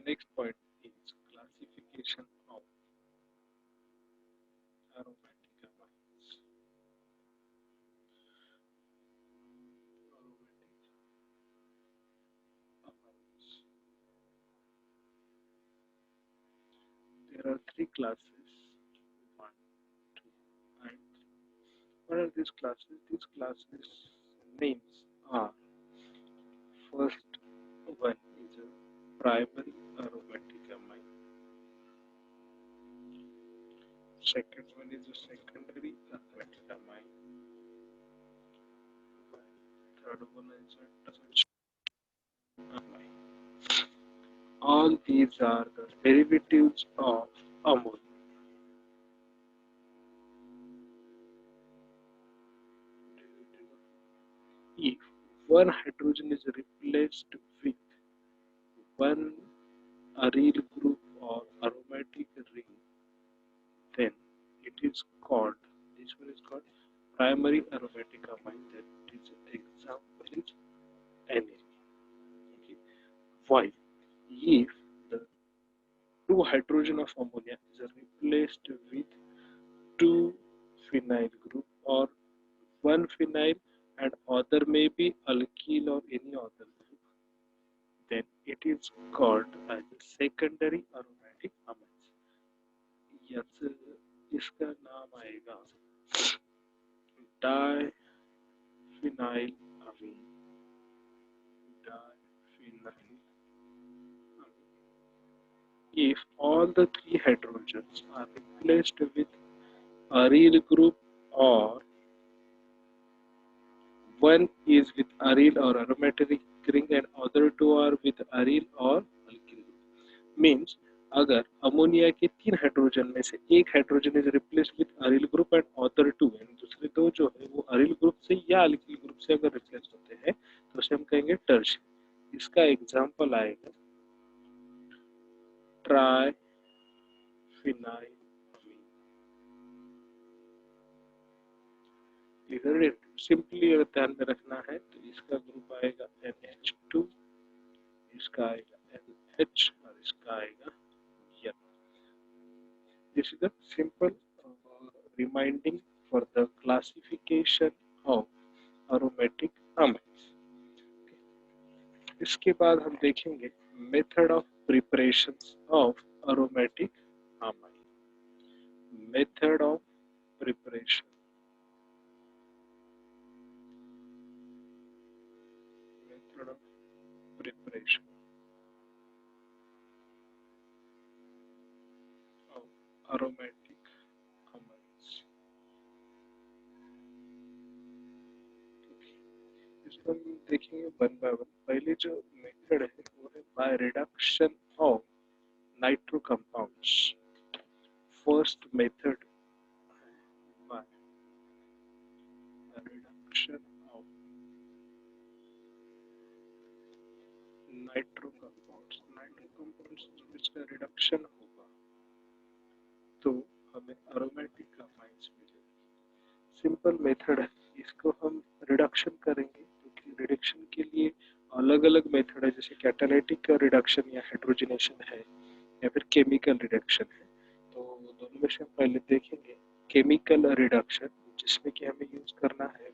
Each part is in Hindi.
next point is classification of aromatic amines. There are three classes, one, two, and three. What are these classes? These classes names are: first one is a primary aromatic amine, second one is a secondary aromatic amine, third one is a tertiary amine. All these are the derivatives of ammonia. If one hydrogen is replaced with one aryl group or aromatic ring, then it is called, this one is called primary aromatic amine. That is example is NA. Okay. Why? If the two hydrogen of ammonia is replaced with two phenyl group or one phenyl and other may be alkyl or any other group, then it is called as a secondary aromatic amines. Yes इसका नाम आएगा diphenyl amine. Diphenyl. If all the three hydrogens are replaced with aryl group or one is with aryl or aromatic ring and other two are with aryl or alkyl group, means अगर अमोनिया के तीन हाइड्रोजन में से एक hydrogen is replaced with aryl group and other two and दूसरे दो जो है वो अरिल ग्रुप से या अल्किल ग्रुप से अगर रिप्लेस होते हैं तो उसे हम कहेंगे टर्शियरी. इसका एग्जांपल आएगा ट्राई फिनाइल अमीन. क्लियर? सिंपली अगर ध्यान में रखना है तो इसका ग्रुप आएगा NH2, इसका आएगा NH और इसका आएगा N. This is the simple reminding for the classification of aromatic amines. इसके बाद हम देखेंगे method of preparations of aromatic amine. Method of preparation. Method of preparation of aromatic amines. इसको हम देखेंगे वन बाय वन. पहले जो मेथड है वो है bye reduction of nitro compounds. First method by reduction of nitro compounds. Nitro compounds जब इसका रिडक्शन होगा तो हमें अरोमेटिक अमाइंस मिलेगा. सिंपल मेथड है. इसको हम रिडक्शन करेंगे क्योंकि रिडक्शन के लिए अलग अलग मेथड है, जैसे कैटालिटिक रिडक्शन या हाइड्रोजनेशन है या फिर केमिकल रिडक्शन है. तो दोनों में से हम पहले देखेंगे केमिकल रिडक्शन, जिसमें कि हमें यूज करना है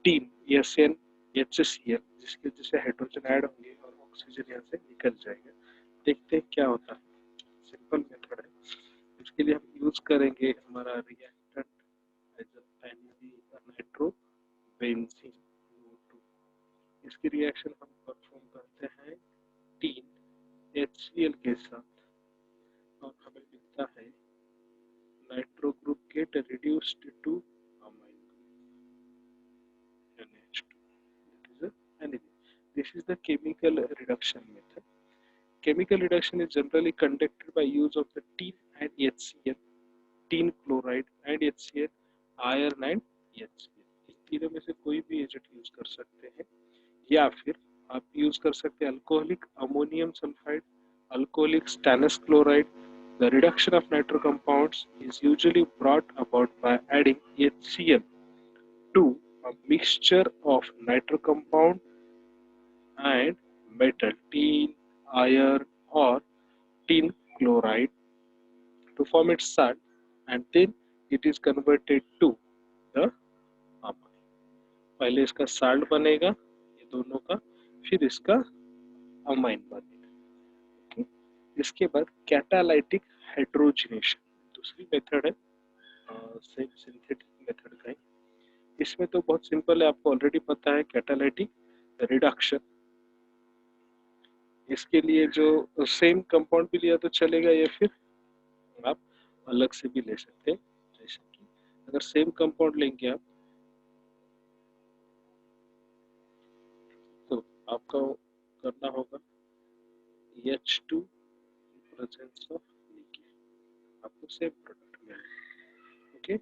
टीन SN HCl, जिसके वजह से हाइड्रोजन ऐड होंगे और ऑक्सीजन यहाँ से निकल जाएगा. देखते हैं क्या होता है. सिंपल मेथड है. इसके लिए हम यूज करेंगे हमारा रिएक्टेंट नाइट्रोबेंजीन NO2. इसकी रिएक्शन हम परफॉर्म करते हैं टीन HCl के साथ और हमें मिलता है nitro group get reduced to amine group NH2. That is anything. This is the chemical reduction method. Chemical reduction is generally conducted by use of the tin and HCl, tin chloride and HCl, iron and HCl. इस तीनों में से कोई भी एजेंट यूज कर सकते हैं या फिर आप यूज कर सकते हैं alcoholic ammonium sulphide, alcoholic stannous chloride. The reduction of nitro compounds is usually brought about by adding HCl to a mixture of nitro compound and metal, tin, iron or tin chloride to form its salt, and then it is converted to the amine. पहले इसका साल्ट बनेगा ये दोनों का, फिर इसका अमाइन बनेगा। okay? इसके बाद कैटालाइटिक हाइड्रोजनेशन दूसरी मेथड है, सेम सिंथेटिक मेथड का है। इसमें तो बहुत सिंपल है, आपको ऑलरेडी पता है कैटालाइटिक रिडक्शन। इसके लिए जो सेम कंपाउंड भी लिया तो चलेगा, या फिर आप अलग से भी ले सकते हैं। जैसे कि अगर सेम कंपाउंड लेंगे आप, तो आपका करना होगा H2 प्रेजेंस ऑफ निकेल, आपको सेम प्रोडक्ट मिलेगा। Okay,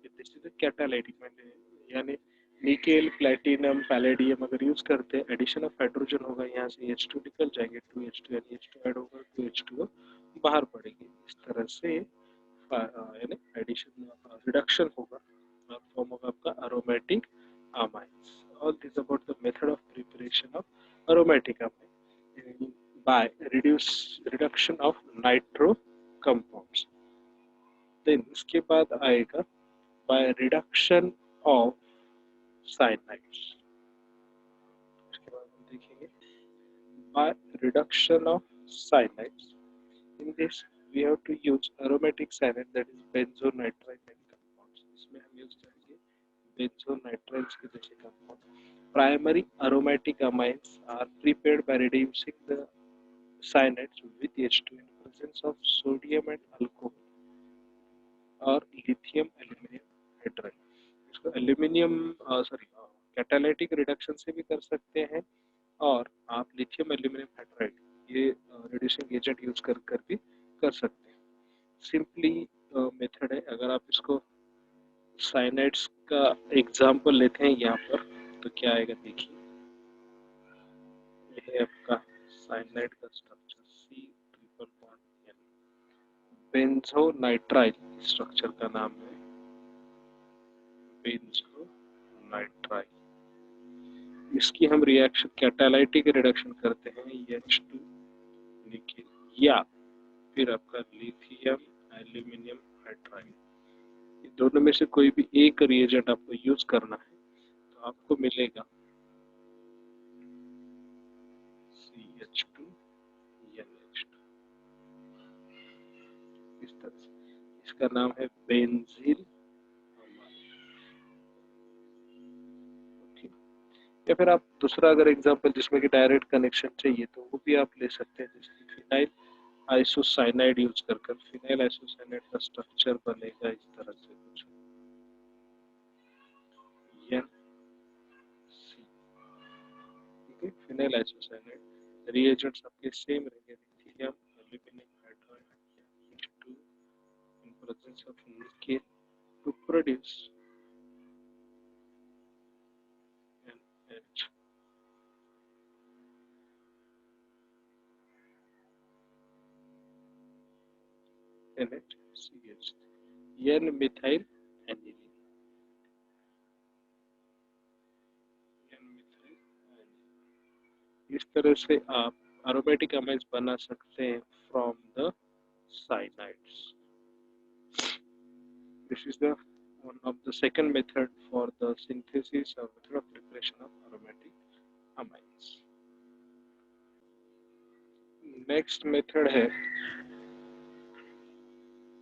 this is the catalytic, यानी निकेल, प्लेटिनम, पैलेडियम अगर यूज करते हैं, एडिशन ऑफ हाइड्रोजन होगा, यहाँ से H2 निकल जाएंगे, 2H2 यानी H2 ऐड होगा, 2H2 बाहर पड़ेगी। इस तरह से यानी एडिशन रिडक्शन होगा और फॉर्म होगा आपका aromatic amines. All this about the method of preparation of aromatic amine by reduction of nitro compounds. Then इसके बाद आएगा बाय रिडक्शन ऑफ साइनाइड्स। इसके बाद हम देखेंगे bye reduction of cyanides. In this we have to use aromatic cyanide, that is benzonitrile compounds. इसमें हम यूज करेंगे benzonitrile के जैसे compound. Primary aromatic amines are prepared by reducing the cyanides with H2 in presence of sodium and alcohol और lithium aluminum hydride। इसको एल्यूमिनियम कैटालाइटिक रिडक्शन से भी कर सकते हैं, और आप लिथियम एल्यूमिनियम हाइड्राइड ये रिड्यूसिंग एजेंट यूज कर भी कर सकते हैं। सिंपली मेथड है। अगर आप इसको साइनाइड्स का एग्जांपल लेते हैं यहाँ पर, तो क्या आएगा देखिए, यह है आपका साइनाइड का structure, C triple bond N, benzonitrile structure का नाम है बेंजोनाइट्राइल। इसकी हम रिएक्शन कैटालाइटिक रिडक्शन करते हैं H2 निकेल या फिर आपका लिथियम एल्यूमिनियम हाइड्राइड। ये दोनों में से कोई भी एक रिएजेंट आपको यूज करना है, तो आपको मिलेगा CH2 NH2। इस तरह से इसका नाम है बेंजील। या फिर आप दूसरा अगर एग्जांपल जिसमें कि डायरेक्ट कनेक्शन चाहिए तो वो भी आप ले सकते हैं, जैसे फिनाइल आइसोसाइनाइड यूज कर फिनाइल आइसोसाइनाइड का स्ट्रक्चर बनेगा इस तरह से कुछ NC। ठीक है, फिनाइल आइसोसाइनाइड रिएजेंट्स आपके सेम रहेंगे, lithium aluminium hydride H2 in presence of nickel to produce NH। NHCH N methyl aniline, इस तरह से आप aromatic amines बना सकते हैं from the cyanides। This is the one of the second method for the synthesis or method of preparation of aromatic amines। Next method है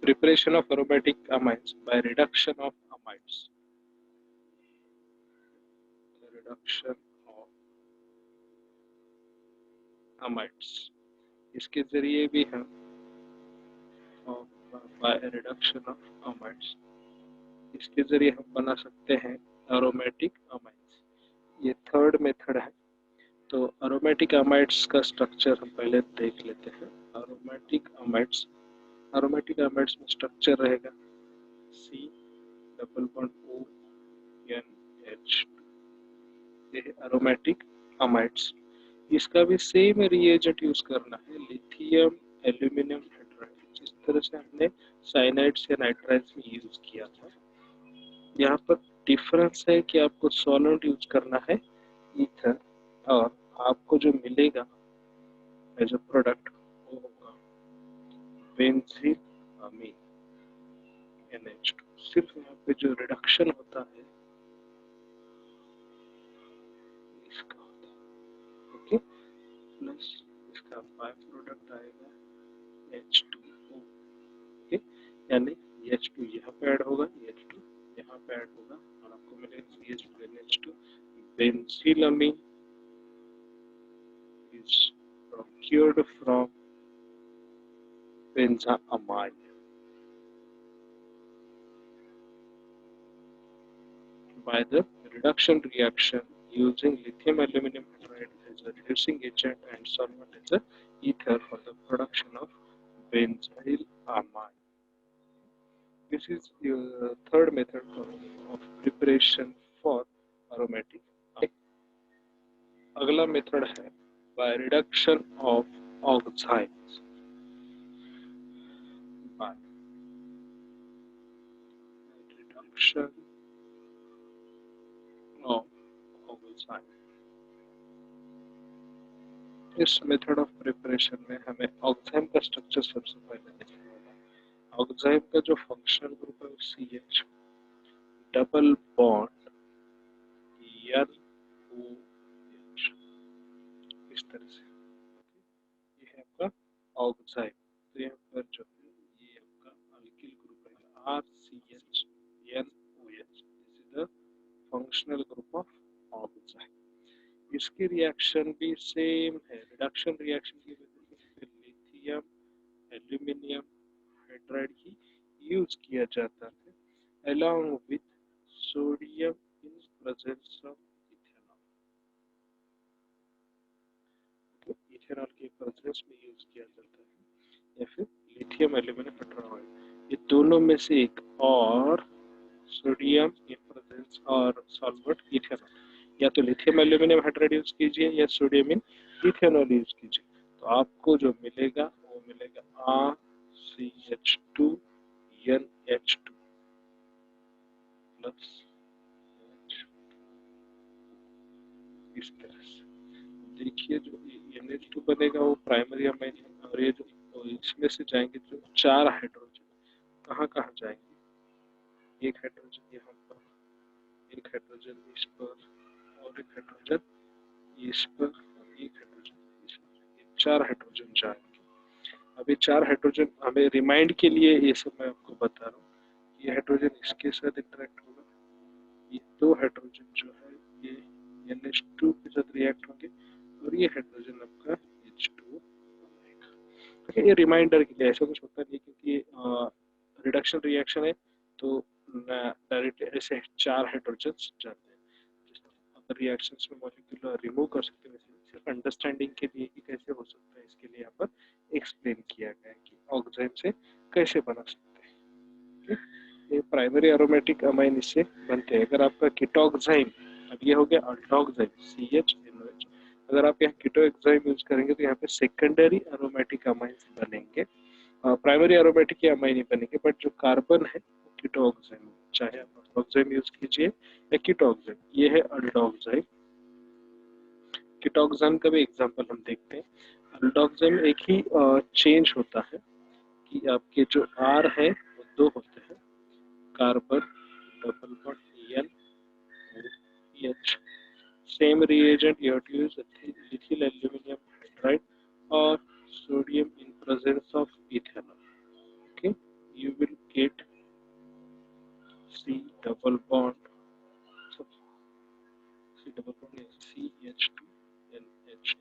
preparation of aromatic amines by reduction of amides। Reduction of amides, इसके जरिए भी हम by reduction of amides, इसके जरिए हम बना सकते हैं aromatic amines। ये थर्ड मेथड है। तो aromatic amides का स्ट्रक्चर हम पहले देख लेते हैं। aromatic amides में स्ट्रक्चर रहेगा C double bond O NH2, ये aromatic amides। इसका भी सेम रिएजेंट यूज करना है, लिथियम एल्यूमिनियम हाइड्राइड, जिस तरह से हमने साइनाइड्स या नाइट्राइड्स में यूज किया था। यहाँ पर डिफरेंस है कि आपको सॉल्वेंट यूज करना है ईथर, और आपको जो मिलेगा एज अ प्रोडक्ट वो बेंजीलामीन NH2। सिर्फ यहाँ पे जो रिडक्शन होता है इसका होता है, ओके। प्लस इसका बाय प्रोडक्ट आएगा H2O, ओके। यानी H2 यहाँ पे ऐड होगा, H2 यहाँ पे ऐड होगा और आपको मिलेगा CH2NH2। बेंजीलामीन is procured from benzoamine by the reduction reaction using lithium aluminum hydride as a reducing agent and solvent as a ether for the production of benzylamine. This is the third method of preparation for aromatic. अगला मेथड है by reduction of oxides. By reduction of oxide. इस मेथड ऑफ प्रिपरेशन में हमें ऑक्साइड का स्ट्रक्चर सबसे पहले देखना होगा। ऑक्साइड का जो फंक्शनल ग्रुप है CH डबल बॉन्ड NOH, इस तरह से ये है आपका ऑक्साइड। तो यहाँ पर जो है ये आपका अल्किल ग्रुप है RCHNOH। This is the functional group of oxide. इसकी रिएक्शन भी सेम है, रिडक्शन रिएक्शन की वजह से लिथियम एल्यूमिनियम हाइड्राइड ही यूज किया जाता है along with sodium in presence of ethanol। तो इथेनॉल के प्रेजेंस में यूज किया जाता है या फिर लिथियम एल्यूमिनियम हाइड्राइड, ये दोनों में से एक, और सोडियम इन प्रेजेंस और सॉल्वेंट इथेनॉल। या तो लिथियम एल्यूमिनियम हाइड्राइड यूज कीजिए या सोडियम इन इथेनॉल यूज कीजिए, तो आपको जो मिलेगा वो मिलेगा RCH2NH2 प्लस इस तरह से। देखिए जो NH2 बनेगा वो प्राइमरी अमाइन है, और ये जो इसमें से जाएंगे जो 4 हाइड्रोजन कहाँ कहाँ जाएंगे, एक हाइड्रोजन यहाँ पर, एक हाइड्रोजन इस पर, और एक हाइड्रोजन इस पर, और एक हाइड्रोजन इस पर, ये 4 हाइड्रोजन जाएंगे। अब ये 4 हाइड्रोजन हमें रिमाइंड के लिए ये सब मैं आपको बता रहा हूँ। ये हाइड्रोजन इसके साथ इंटरेक्ट होगा, ये 2 हाइड्रोजन जो है ये NH2 के साथ रिएक्ट होंगे, और ये हाइड्रोजन आपका H2O बनेगा। ये रिमाइंडर के लिए, ऐसा कुछ होता नहीं क्योंकि रिडक्शन रिएक्शन है तो डायरेक्ट ऐसे 4 हाइड्रोजन जाते हैं। अगर रिएक्शंस में मॉलिक्यूल रिमूव कर सकते हैं, सिर्फ अंडरस्टैंडिंग के लिए कि कैसे हो सकता है इसके लिए यहाँ पर एक्सप्लेन किया गया है कि ऑक्साइड से कैसे बना सकते हैं। ये प्राइमरी एरोमेटिक अमाइन इससे बनते हैं। अगर आपका कीटोक्साइम, अब ये हो गया अल्डोक्साइम CHNOH, अगर आप यहाँ कीटोक्साइम यूज करेंगे तो यहाँ पे सेकेंडरी एरोमेटिक अमाइन बनेंगे, प्राइमरी एरोमेटिक अमाइन ही बनेंगे, बट जो कार्बन है वो कीटोक्साइम, चाहे आप अल्डोक्साइम यूज कीजिए या कीटोक्साइम। ये है अल्डोक्साइम। कीटोक्साइम का भी एग्जांपल हम देखते हैं। अल्डोक्साइम एक ही चेंज होता है कि आपके जो R है वो 2 होते हैं, carbon double bond NOH। Same reagent you have to use lithium aluminum hydride or sodium in presence of ethanol, okay, you will get C double bond, so C double bond is CH2NH2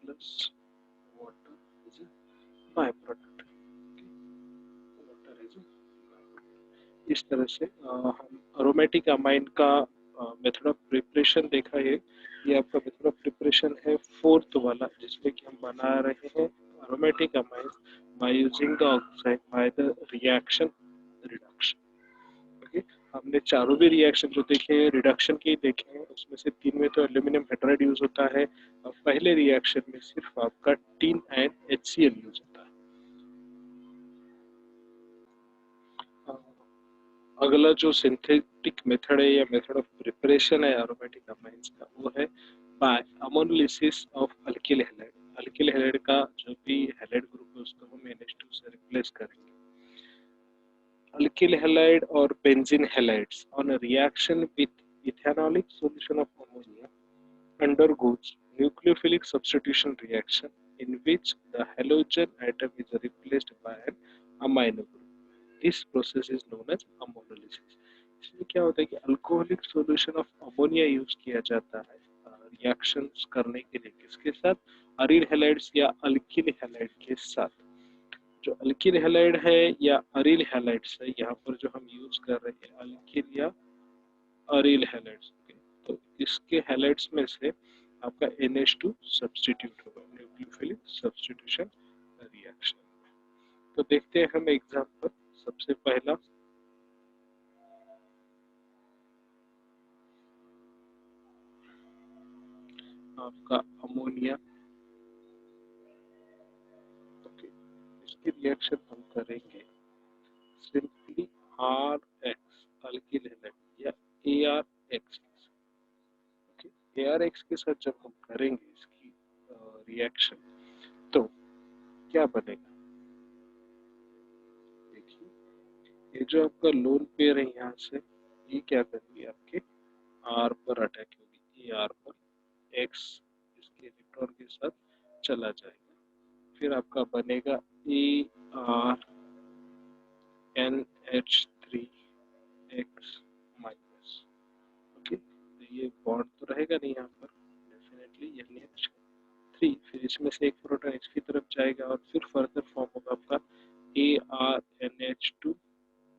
plus water is a byproduct, okay, water is a byproduct। इस तरह से हम अरोमेटिक अमाइन का मेथड ऑफ प्रिपरेशन देखा है। ये आपका मेथड ऑफ प्रिपरेशन है 4th वाला, जिसमें कि हम बना रहे हैं aromatic amines by using the oxide by the reaction reduction. Okay, हमने चारों भी रिएक्शन जो देखे हैं रिडक्शन के ही देखे हैं, उसमें से 3 में तो एल्यूमिनियम हाइड्राइड यूज होता है, और पहले रिएक्शन में सिर्फ आपका टिन एंड HCl यूज होता है। अगला जो सिंथेटिक मेथड है या मेथड ऑफ प्रिपरेशन है एरोमेटिक अमाइंस का, वो है by ammonolysis of alkyl halide. Alkyl halide का जो भी हैलाइड ग्रुप तो उसको हम NH2 से रिप्लेस करेंगे। Alkyl halide or benzene halides on a reaction with ethanolic solution of ammonia undergoes nucleophilic substitution reaction in which the halogen atom is replaced by an amino group. This process is known as ammonolysis. इसमें क्या होता है कि alcoholic solution of ammonia use किया जाता है रिएक्शंस करने के लिए, किसके साथ? अरील हैलाइड्स या अल्किल हैलाइड के साथ। जो अल्किल हैलाइड है या अरील हैलाइड्स है, यहाँ पर जो हम यूज कर रहे हैं अल्किल या अरील हैलाइड्स, तो इसके हैलाइड्स में से आपका NH2 सब्स्टिट्यूट होगा, न्यूक्लियोफिलिक सब्स्टिट्यूशन रिएक्शन। तो देखते हैं हम एग्जांपल। सबसे पहला आपका अमोनिया, ओके, इसकी रिएक्शन हम करेंगे सिंपली RX अल्किल हैलाइड या ARX, ओके, ARX के साथ जब हम करेंगे इसकी रिएक्शन तो क्या बनेगा? देखिए, ये जो आपका लोन पेयर है यहाँ से ये क्या करेगी, आपके R पर अटैक होगी, AR पर, X इसके इलेक्ट्रॉन के साथ चला जाएगा, फिर आपका बनेगा ARNH3X माइनस, ओके। तो ये बॉन्ड तो रहेगा नहीं यहाँ पर, डेफिनेटली NH3, फिर इसमें से एक प्रोटॉन इसकी तरफ जाएगा और फिर फर्दर फॉर्म होगा आपका ARNH2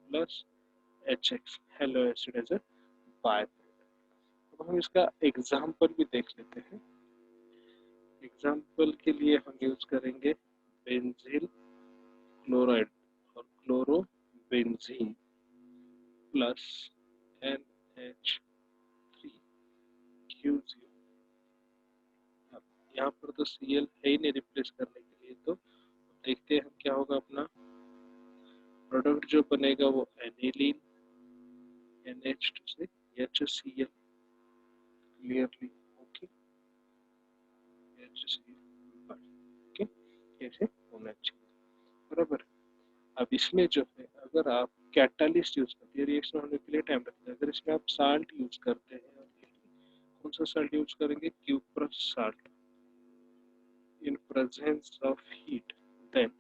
plus HX, halo acid as a by. अब हम इसका एग्जाम्पल भी देख लेते हैं। एग्जाम्पल के लिए हम यूज करेंगे बेंजील क्लोराइड और क्लोरोबेंजीन प्लस NH3Q0। अब यहाँ पर तो Cl है ही नहीं रिप्लेस करने के लिए, तो देखते हैं हम क्या होगा। अपना प्रोडक्ट जो बनेगा वो एनिलीन NH2 से HCl, clearly, okay, HCl, okay, ऐसे होना चाहिए, बराबर। अब इसमें जो है अगर आप कैटालिस्ट यूज करते हैं, रिएक्शन होने के लिए टाइम लगता है, अगर इसमें आप साल्ट यूज करते हैं, कौन सा साल्ट यूज करेंगे? Cuprous salt, in presence of heat, then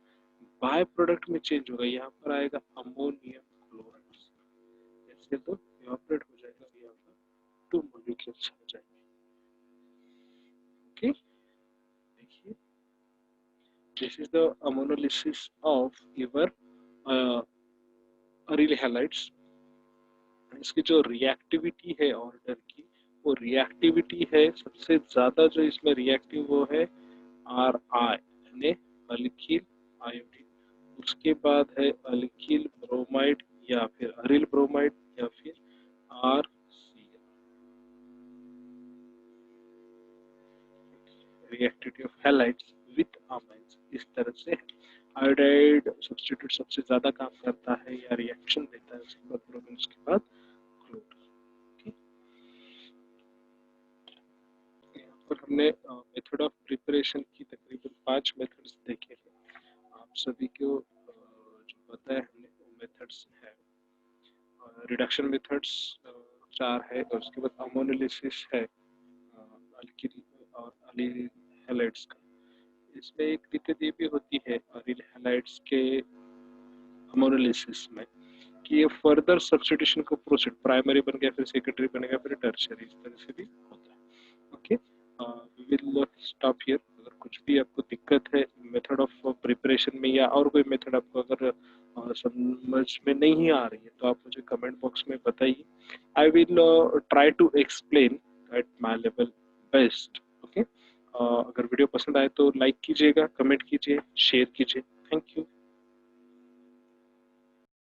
by product में चेंज होगा, यहाँ पर आएगा अमोनियम क्लोराइड, ऐसे तो इवापोरेट हो जाएगा, यहाँ पर 2 मॉलिक्यूल्स हो जाएंगे, ओके। देखिए, this is the ammonolysis of your aryl halides. इसकी जो रिएक्टिविटी है ऑर्डर की, वो रिएक्टिविटी है सबसे ज्यादा जो इसमें रिएक्टिव वो है RI यानी अल्किल आयोडीन, उसके बाद है अल्किल ब्रोमाइड या फिर अरील ब्रोमाइड या फिर RCl। Reactivity of halides with amines इस तरह से है। आयोडाइड सब्स्टिट्यूट सबसे ज्यादा काम करता है या रिएक्शन देता है, उसके बाद ब्रोमीन, उसके बाद क्लोरीन। यहाँ पर हमने मेथड ऑफ प्रिपरेशन की तकरीबन 5 मेथड्स देखे हैं। आप सभी को जो बताया हमने वो मेथड्स है। रिडक्शन मेथड्स 4 है और उसके बाद अमोनोलिसिस है अल्किल और अलील हैलाइड्स का। इसमें एक दिक्कत ये भी होती है अरील हैलाइड्स के अमोनोलिसिस में कि ये फर्दर सब्स्टिट्यूशन को प्रोसीड, प्राइमरी बन गया फिर सेकेंडरी बनेगा फिर टर्शियरी, इस तरह से भी होता है, okay. We will stop here. अगर कुछ भी आपको दिक्कत है मेथड ऑफ प्रिपरेशन में या और कोई मेथड आपको अगर समझ में नहीं आ रही है तो आप मुझे कमेंट बॉक्स में बताइए। I will try to explain at my level best, okay. अगर वीडियो पसंद आए तो लाइक कीजिएगा, कमेंट कीजिए, शेयर कीजिए। Thank you.